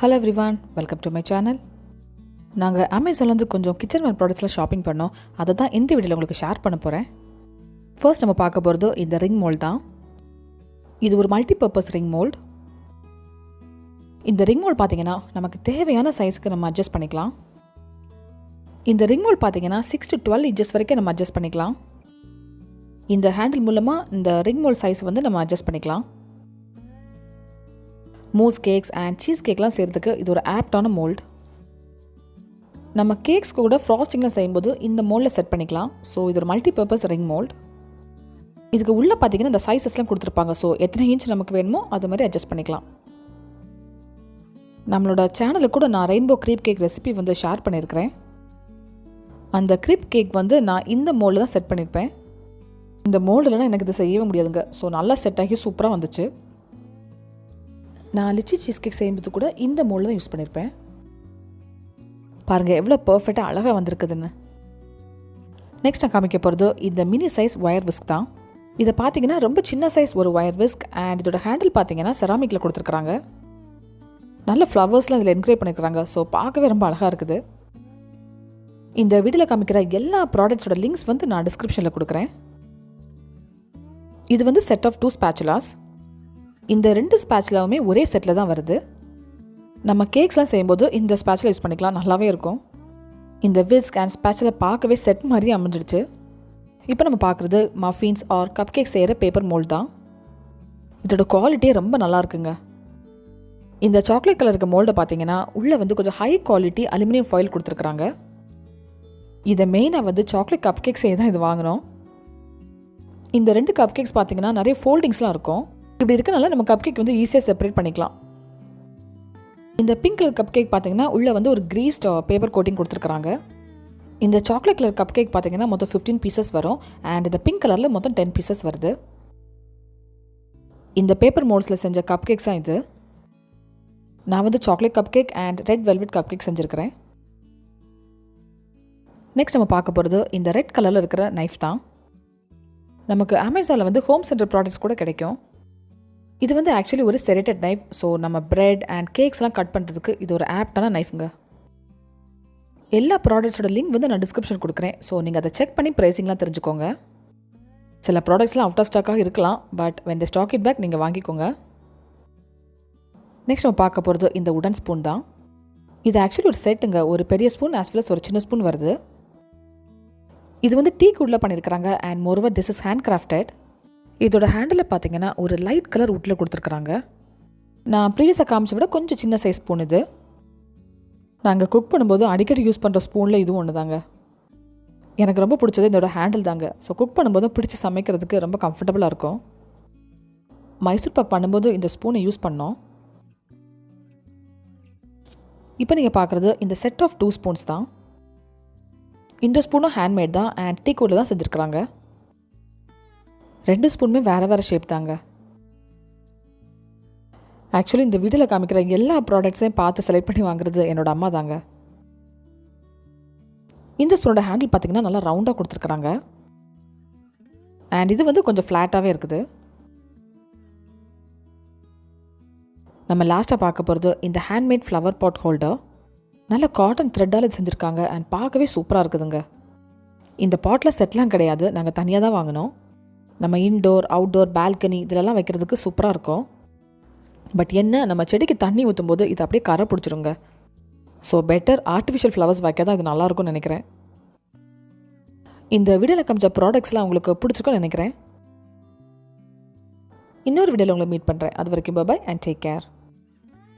Hello everyone, welcome to my channel. நாங்கள் அமேசான்லேருந்து கொஞ்சம் kitchen வேர் ப்ராடக்ட்ஸ்லாம் shopping பண்ணோம். அதை தான் இந்த வீடியோவில் உங்களுக்கு ஷேர் பண்ண போகிறேன். ஃபர்ஸ்ட் நம்ம பார்க்க போகிறது இந்த ரிங் மோல்ட் தான். இது ஒரு மல்டிபர்பஸ் ரிங் மோல்ட். இந்த ரிங் மோல்ட் பார்த்தீங்கன்னா நமக்கு தேவையான சைஸ்க்கு நம்ம அட்ஜஸ்ட் பண்ணிக்கலாம். இந்த ரிங் மோல்ட் பார்த்தீங்கன்னா 6 to 12 இன்ச்சஸ் வரைக்கும் நம்ம அட்ஜஸ்ட் பண்ணிக்கலாம். இந்த ஹேண்டில் மூலமாக இந்த ரிங் மோல்ட் சைஸ் வந்து நம்ம அட்ஜஸ்ட் பண்ணிக்கலாம். மூஸ் கேக்ஸ் அண்ட் சீஸ் கேக்லாம் செய்கிறதுக்கு இது ஒரு ஆப்டான மோல்ட். நம்ம கேக்ஸ் கூட ஃப்ராஸ்டிங்லாம் செய்யும்போது இந்த மோல்டில் செட் பண்ணிக்கலாம். ஸோ இது ஒரு மல்டிபர்பஸ் ரிங் மோல்ட். இதுக்கு உள்ளே பார்த்தீங்கன்னா இந்த சைஸஸ்லாம் கொடுத்துருப்பாங்க. ஸோ எத்தனை இன்ச் நமக்கு வேணுமோ அது மாதிரி அட்ஜஸ்ட் பண்ணிக்கலாம். நம்மளோட சேனலில் கூட நான் ரெயின்போ க்ரீப் கேக் ரெசிபி வந்து ஷேர் பண்ணியிருக்கிறேன். அந்த க்ரீப் கேக் வந்து நான் இந்த மோல்டில் தான் செட் பண்ணியிருப்பேன். இந்த மோல்டுலலாம் எனக்கு இது செய்யவே முடியாதுங்க. ஸோ நல்லா செட் ஆகி சூப்பராக வந்துச்சு. நான் லிச்சி சீஸ் கேக் செய்யும்போது கூட இந்த மோல்டு தான் யூஸ் பண்ணியிருப்பேன். பாருங்கள் எவ்வளோ பர்ஃபெக்டாக அழகாக வந்திருக்குதுன்னு. நெக்ஸ்ட் நான் காமிக்க போகிறது இந்த மினி சைஸ் ஒயர் விஸ்க் தான். இதை பார்த்தீங்கன்னா ரொம்ப சின்ன சைஸ் ஒரு ஒயர் விஸ்க் அண்ட் இதோட ஹேண்டில் பார்த்தீங்கன்னா செராமிக்கில் கொடுத்துருக்குறாங்க. நல்ல ஃப்ளவர்ஸ்லாம் இதில் என்க்ரேவ் பண்ணியிருக்கிறாங்க. ஸோ பார்க்கவே ரொம்ப அழகாக இருக்குது. இந்த வீடியோவில் காமிக்கிற எல்லா ப்ராடக்ட்ஸோட லிங்க்ஸ் வந்து நான் டிஸ்கிரிப்ஷனில் கொடுக்குறேன். இது வந்து செட் ஆஃப் 2 ஸ்பேச்சுலாஸ். இந்த 2 ஸ்பேச்சுலாவுமே ஒரே செட்டில் தான் வருது. நம்ம கேக்ஸ்லாம் செய்யும்போது இந்த ஸ்பேச்சுலா யூஸ் பண்ணிக்கலாம், நல்லாவே இருக்கும். இந்த விஸ்க் அண்ட் ஸ்பேச்சுலா பார்க்கவே செட் மாதிரி அமைஞ்சிடுச்சு. இப்போ நம்ம பார்க்குறது மஃபின்ஸ் ஆர் கப் கேக் செய்கிற பேப்பர் மோல்ட் தான். இதோட குவாலிட்டியே ரொம்ப நல்லா இருக்குங்க. இந்த சாக்லேட் கலருக்கு மோல்டை பார்த்தீங்கன்னா உள்ளே வந்து கொஞ்சம் ஹை குவாலிட்டி அலுமினியம் ஃபாயில் கொடுத்துருக்குறாங்க. இதை மெயினாக வந்து சாக்லேட் கப் கேக் செய்ய தான் இது வாங்கினோம். இந்த 2 கப் கேக்ஸ் பார்த்தீங்கன்னா நிறைய ஃபோல்டிங்ஸ்லாம் இருக்கும். இப்படி இருக்கனால நம்ம கப் கேக் வந்து ஈஸியாக செப்பரேட் பண்ணிக்கலாம். இந்த பிங்க் கலர் கப் கேக் பார்த்தீங்கன்னா உள்ளே வந்து ஒரு கிரீஸ்ட் பேப்பர் கோட்டிங் கொடுத்துருக்குறாங்க. இந்த சாக்லேட் கலர் கப் கேக் பார்த்தீங்கன்னா மொத்தம் 15 பீசஸ் வரும். அண்ட் இந்த பிங்க் கலரில் மொத்தம் 10 பீசஸ் வருது. இந்த பேப்பர் மோல்ட்ஸில் செஞ்ச கப் கேக்ஸ் தான் இது. நான் வந்து chocolate cupcake and red velvet cupcake செஞ்சுருக்கிறேன். நெக்ஸ்ட் நம்ம பார்க்க போகிறது இந்த ரெட் கலரில் இருக்கிற நைஃப் தான். நமக்கு அமேசானில் வந்து ஹோம் சென்டர் ப்ராடக்ட்ஸ் கூட கிடைக்கும். இது வந்து ஆக்சுவலி ஒரு செரேட்டட் நைஃப். ஸோ நம்ம பிரெட் அண்ட் கேக்ஸ்லாம் கட் பண்ணுறதுக்கு இது ஒரு ஆப்டான நைஃப்ங்க. எல்லா ப்ராடக்ட்ஸோட லிங்க் வந்து நான் டிஸ்கிரிப்ஷன் கொடுக்குறேன். ஸோ நீங்கள் அதை செக் பண்ணி ப்ரைஸிங்லாம் தெரிஞ்சுக்கோங்க. சில ப்ராடக்ட்ஸ்லாம் அவுட் ஆஃப் ஸ்டாக்காக இருக்கலாம், but when they stock it back நீங்கள் வாங்கிக்கோங்க. நெக்ஸ்ட் நம்ம பார்க்க போகிறது இந்த உடன் ஸ்பூன் தான். இது ஆக்சுவலி ஒரு செட்டுங்க. ஒரு பெரிய ஸ்பூன் ஆஸ் வெல் as ஒரு சின்ன ஸ்பூன் வருது. இது வந்து டீ குட்ல பண்ணியிருக்கிறாங்க. And moreover this is hand crafted. இதோட ஹேண்டில் பார்த்தீங்கன்னா ஒரு லைட் கலர் உட்டில் கொடுத்துருக்குறாங்க. நான் ப்ரீவியஸாக காமிச்ச விட கொஞ்சம் சின்ன சைஸ் ஸ்பூன் இது. நாங்கள் குக் பண்ணும்போது அடிக்கடி யூஸ் பண்ணுற ஸ்பூனில் இதுவும் ஒன்று தாங்க. எனக்கு ரொம்ப பிடிச்சது இதோட ஹேண்டில் தாங்க. ஸோ குக் பண்ணும்போதும் பிடிச்சி சமைக்கிறதுக்கு ரொம்ப கம்ஃபர்டபுளாக இருக்கும். மைசூர் பாக் பண்ணும்போது இந்த ஸ்பூனை யூஸ் பண்ணோம். இப்போ நீங்கள் பார்க்குறது இந்த செட் ஆஃப் 2 ஸ்பூன்ஸ் தான். இந்த ஸ்பூனும் ஹேண்ட்மேட் தான் அண்ட் டீ குட்ல தான் செஞ்சுருக்குறாங்க. 2 ஸ்பூனுமே வேறு வேறு ஷேப் தாங்க. ஆக்சுவலி இந்த வீடியோவில் காமிக்கிற எல்லா ப்ராடக்ட்ஸையும் பார்த்து செலக்ட் பண்ணி வாங்குறது என்னோட அம்மா தாங்க. இந்த ஸ்பூனோட ஹேண்டில் பார்த்தீங்கன்னா நல்லா ரவுண்டாக கொடுத்துருக்குறாங்க. அண்ட் இது வந்து கொஞ்சம் ஃப்ளாட்டாகவே இருக்குது. நம்ம லாஸ்ட்டாக பார்க்க போகிறது இந்த ஹேண்ட்மேட் ஃப்ளவர் பாட் ஹோல்டர். நல்ல காட்டன் த்ரெட்டால் இது செஞ்சுருக்காங்க அண்ட் பார்க்கவே சூப்பராக இருக்குதுங்க. இந்த பாட்டில் செட்லாம் கிடையாது, நாங்கள் தனியாக தான் வாங்கினோம். நம்ம இன்டோர் அவுட்டோர் பால்கனி இதிலெல்லாம் வைக்கிறதுக்கு சூப்பராக இருக்கும். பட் என்ன, நம்ம செடிக்கு தண்ணி ஊற்றும் போது இது அப்படியே கரை பிடிச்சிருங்க. ஸோ பெட்டர் ஆர்டிஃபிஷியல் ஃப்ளவர்ஸ் வைக்க தான் இது நல்லாயிருக்கும்னு நினைக்கிறேன். இந்த வீடியோவில் காமிச்ச ப்ராடக்ட்ஸ்லாம் உங்களுக்கு பிடிச்சிருக்கும்னு நினைக்கிறேன். இன்னொரு வீடியோவில் உங்களை மீட் பண்ணுறேன். அது வரைக்கும் பை அண்ட் டேக் கேர்.